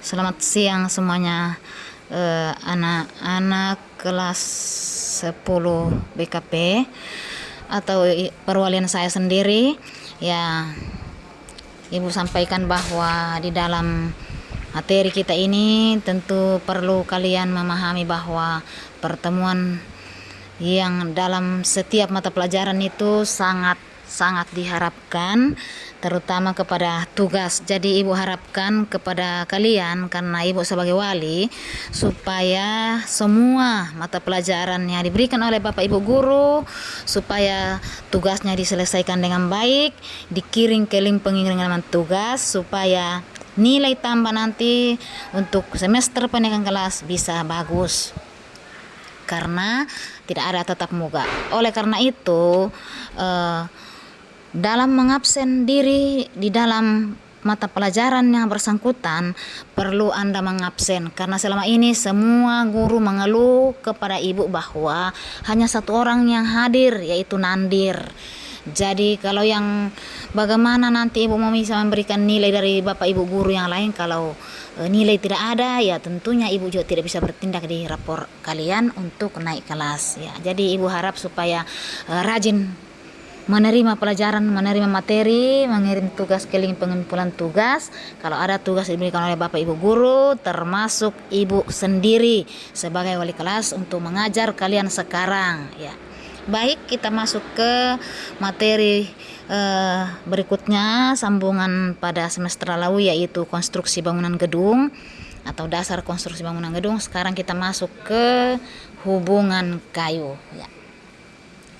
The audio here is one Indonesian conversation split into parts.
Selamat siang semuanya, anak-anak kelas 10 BKP atau perwalian saya sendiri. Ya, Ibu sampaikan bahwa di dalam materi kita ini tentu perlu kalian memahami bahwa pertemuan yang dalam setiap mata pelajaran itu sangat diharapkan, terutama kepada tugas. Jadi Ibu harapkan kepada kalian, karena Ibu sebagai wali, supaya semua mata pelajaran yang diberikan oleh Bapak Ibu guru, supaya tugasnya diselesaikan dengan baik, dikirim ke link pengiriman tugas, supaya nilai tambah nanti untuk semester pendidikan kelas bisa bagus, karena tidak ada tatap muka. Oleh karena itu, dalam mengabsen diri di dalam mata pelajaran yang bersangkutan, perlu Anda mengabsen, karena selama ini semua guru mengeluh kepada Ibu bahwa hanya satu orang yang hadir, yaitu Nandir. Jadi kalau yang bagaimana nanti Ibu mau bisa memberikan nilai dari Bapak Ibu guru yang lain kalau nilai tidak ada, ya tentunya Ibu juga tidak bisa bertindak di rapor kalian untuk naik kelas ya. Jadi Ibu harap supaya rajin menerima pelajaran, menerima materi, mengirim tugas ke link pengumpulan tugas. Kalau ada tugas diberikan oleh Bapak Ibu guru, termasuk Ibu sendiri sebagai wali kelas untuk mengajar kalian sekarang ya. Baik, kita masuk ke materi berikutnya, sambungan pada semester lalu, yaitu konstruksi bangunan gedung atau dasar konstruksi bangunan gedung. Sekarang kita masuk ke hubungan kayu ya.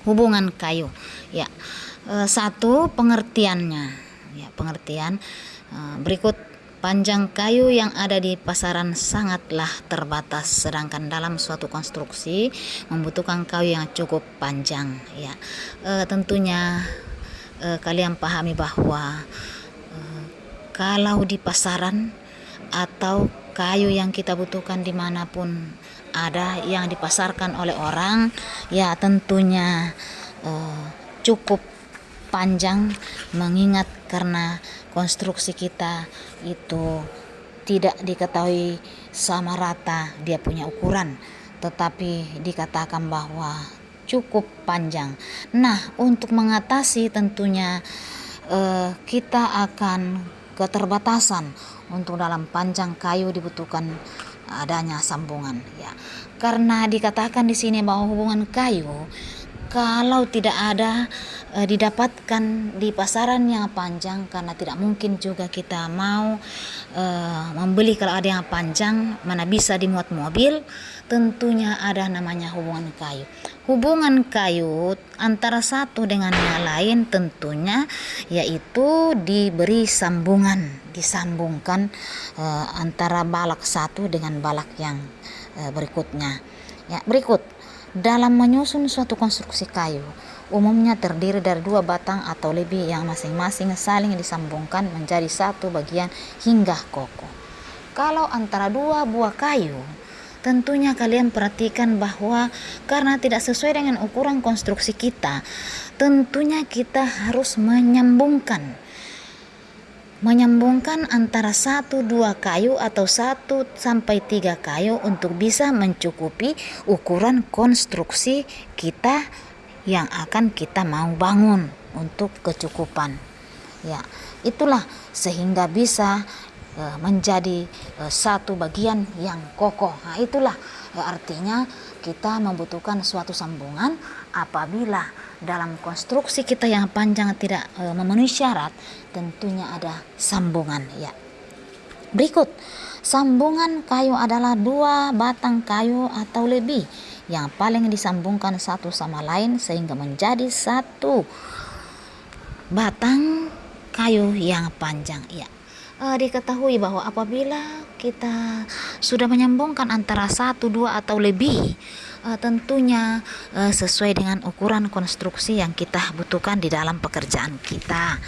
Hubungan kayu ya. Satu, pengertiannya ya. Pengertian berikut: panjang kayu yang ada di pasaran sangatlah terbatas, sedangkan dalam suatu konstruksi membutuhkan kayu yang cukup panjang ya. Tentunya kalian pahami bahwa kalau di pasaran atau kayu yang kita butuhkan dimanapun ada yang dipasarkan oleh orang, ya tentunya cukup panjang, mengingat karena konstruksi kita itu tidak diketahui sama rata dia punya ukuran, tetapi dikatakan bahwa cukup panjang. Nah, untuk mengatasi tentunya kita akan keterbatasan. Untuk dalam panjang kayu dibutuhkan adanya sambungan ya. Karena dikatakan di sini bahwa hubungan kayu kalau tidak ada didapatkan di pasaran yang panjang, karena tidak mungkin juga kita mau membeli kalau ada yang panjang, mana bisa dimuat mobil. Tentunya ada namanya hubungan kayu. Hubungan kayu antara satu dengan yang lain tentunya yaitu diberi sambungan, disambungkan antara balak satu dengan balak yang berikutnya ya. Berikut: dalam menyusun suatu konstruksi kayu, umumnya terdiri dari dua batang atau lebih yang masing-masing saling disambungkan menjadi satu bagian hingga kokoh. Kalau antara dua buah kayu, tentunya kalian perhatikan bahwa karena tidak sesuai dengan ukuran konstruksi kita, tentunya kita harus menyambungkan antara 1-2 kayu atau 1-3 kayu untuk bisa mencukupi ukuran konstruksi kita yang akan kita mau bangun untuk kecukupan ya. Itulah sehingga bisa menjadi satu bagian yang kokoh. Nah, itulah artinya kita membutuhkan suatu sambungan apabila dalam konstruksi kita yang panjang tidak memenuhi syarat, tentunya ada sambungan ya. Berikut: sambungan kayu adalah dua batang kayu atau lebih yang paling disambungkan satu sama lain sehingga menjadi satu batang kayu yang panjang ya. Diketahui bahwa apabila kita sudah menyambungkan antara 1, 2 atau lebih, tentunya sesuai dengan ukuran konstruksi yang kita butuhkan di dalam pekerjaan kita.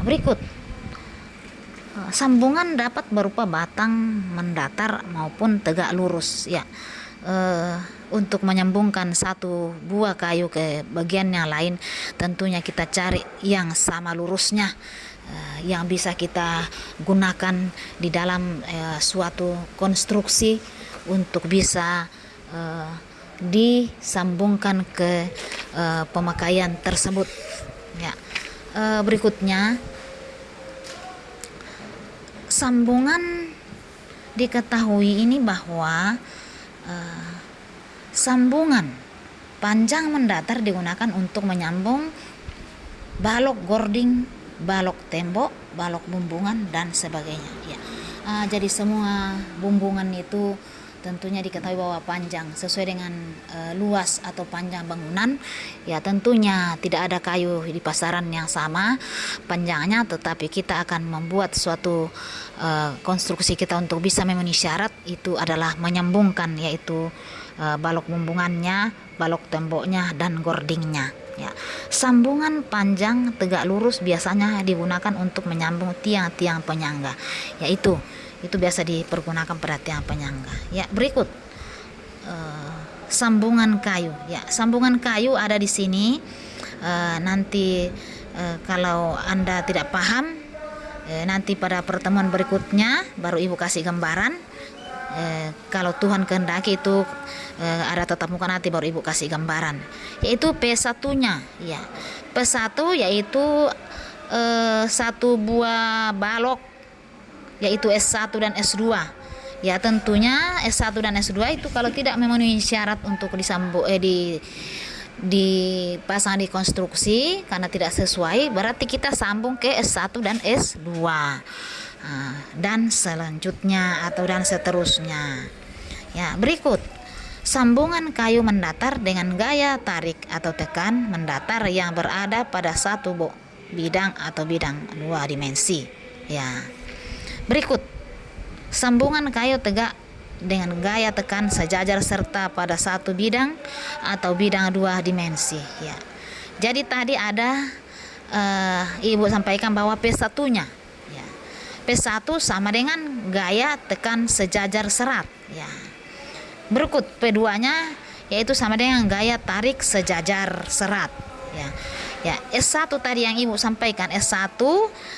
Berikut: sambungan dapat berupa batang mendatar maupun tegak lurus ya. Untuk menyambungkan satu buah kayu ke bagian yang lain, tentunya kita cari yang sama lurusnya. yang bisa kita gunakan di dalam suatu konstruksi untuk bisa disambungkan ke pemakaian tersebut. Ya. Berikutnya, sambungan diketahui ini bahwa sambungan panjang mendatar digunakan untuk menyambung balok gording, balok tembok, balok bumbungan dan sebagainya. Ya. Jadi semua bumbungan itu tentunya diketahui bahwa panjang sesuai dengan luas atau panjang bangunan. Ya, tentunya tidak ada kayu di pasaran yang sama panjangnya, tetapi kita akan membuat suatu konstruksi kita untuk bisa memenuhi syarat itu adalah menyambungkan, yaitu balok bumbungannya, balok temboknya dan gordingnya. Ya. Sambungan panjang tegak lurus biasanya digunakan untuk menyambung tiang-tiang penyangga, yaitu itu biasa dipergunakan pada tiang penyangga. Ya, berikut sambungan kayu. Ya, sambungan kayu ada di sini. Nanti kalau Anda tidak paham, nanti pada pertemuan berikutnya baru Ibu kasih gambaran. Kalau Tuhan kehendaki itu ada tatap muka, nanti baru Ibu kasih gambaran. Yaitu P1-nya. Ya, P1 yaitu satu buah balok, yaitu S1 dan S2. Ya, tentunya S1 dan S2 itu kalau tidak memenuhi syarat untuk dipasang di konstruksi karena tidak sesuai, berarti kita sambung ke S1 dan S2. Dan selanjutnya atau dan seterusnya. Ya, berikut sambungan kayu mendatar dengan gaya tarik atau tekan mendatar yang berada pada satu bidang atau bidang 2 dimensi. Ya. Berikut sambungan kayu tegak dengan gaya tekan sejajar serta pada satu bidang atau bidang 2 dimensi. Ya. Jadi tadi ada Ibu sampaikan bahwa P1-nya. Ya. P1 sama dengan gaya tekan sejajar serat. Ya. Berikut P2-nya yaitu sama dengan gaya tarik sejajar serat. Ya. Ya, S1 tadi yang Ibu sampaikan, S1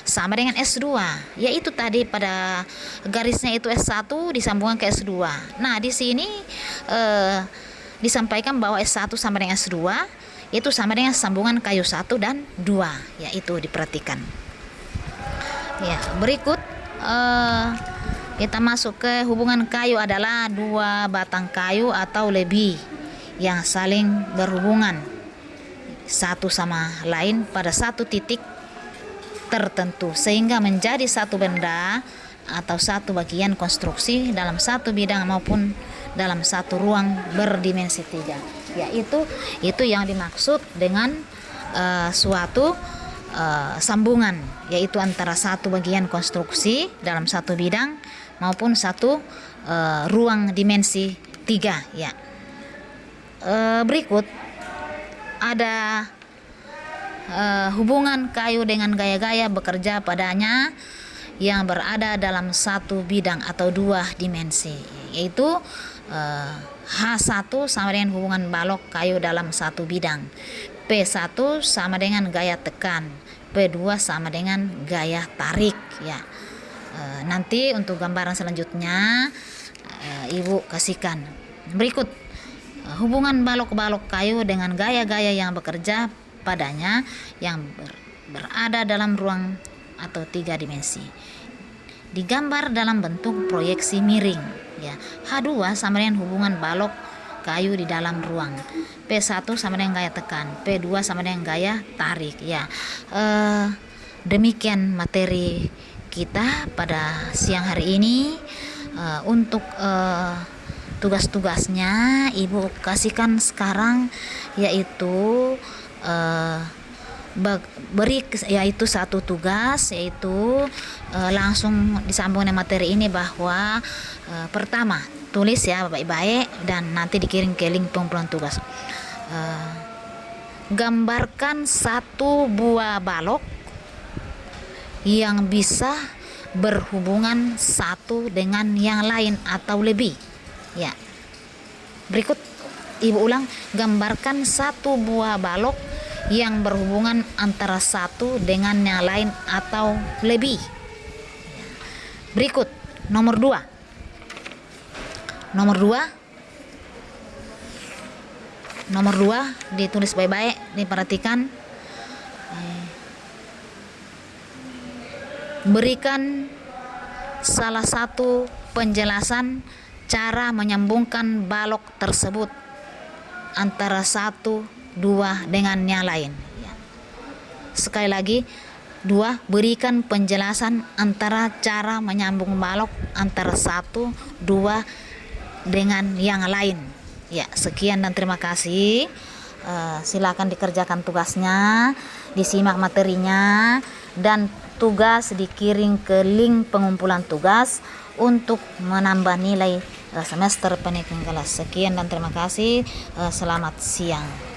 sama dengan S2. Yaitu tadi pada garisnya itu S1 disambungkan ke S2. Nah, di sini disampaikan bahwa S1 sama dengan S2 itu sama dengan sambungan kayu 1 dan 2. Ya, itu diperhatikan. Ya, berikut kita masuk ke hubungan kayu adalah 2 batang kayu atau lebih yang saling berhubungan satu sama lain pada satu titik tertentu sehingga menjadi satu benda atau satu bagian konstruksi dalam satu bidang maupun dalam satu ruang berdimensi 3. Ya, itu yang dimaksud dengan suatu sambungan, yaitu antara satu bagian konstruksi dalam satu bidang maupun satu ruang dimensi 3. Ya. Berikut ada hubungan kayu dengan gaya-gaya bekerja padanya yang berada dalam satu bidang atau 2 dimensi, yaitu H1 sama dengan hubungan balok kayu dalam satu bidang, P1 sama dengan gaya tekan, P2 sama dengan gaya tarik. Ya. Nanti untuk gambaran selanjutnya Ibu kasihkan. Berikut hubungan balok-balok kayu dengan gaya-gaya yang bekerja padanya yang berada dalam ruang atau 3 dimensi. Digambar dalam bentuk proyeksi miring. Ya. H2 sama dengan hubungan balok kayu di dalam ruang. P1 sama dengan gaya tekan, P2 sama dengan gaya tarik. Ya. Demikian materi kita pada siang hari ini. Untuk tugas-tugasnya Ibu kasihkan sekarang, yaitu yaitu satu tugas, yaitu langsung disambung dengan materi ini bahwa pertama tulis ya baik-baik dan nanti dikirim ke link pengumpulan tugas. Gambarkan satu buah balok yang bisa berhubungan satu dengan yang lain atau lebih. Ya. Berikut Ibu ulang, gambarkan satu buah balok yang berhubungan antara satu dengan yang lain atau lebih. Berikut nomor 2. Nomor 2 ditulis baik-baik, diperhatikan. Berikan salah satu penjelasan cara menyambungkan balok tersebut antara satu, dua dengan yang lain. Sekali lagi, 2. Berikan penjelasan antara cara menyambung balok antara satu, dua dengan yang lain. Ya, sekian dan terima kasih. Silakan dikerjakan tugasnya, disimak materinya, dan tugas dikirim ke link pengumpulan tugas untuk menambah nilai semester pendidikan kelas. Sekian dan terima kasih. Selamat siang.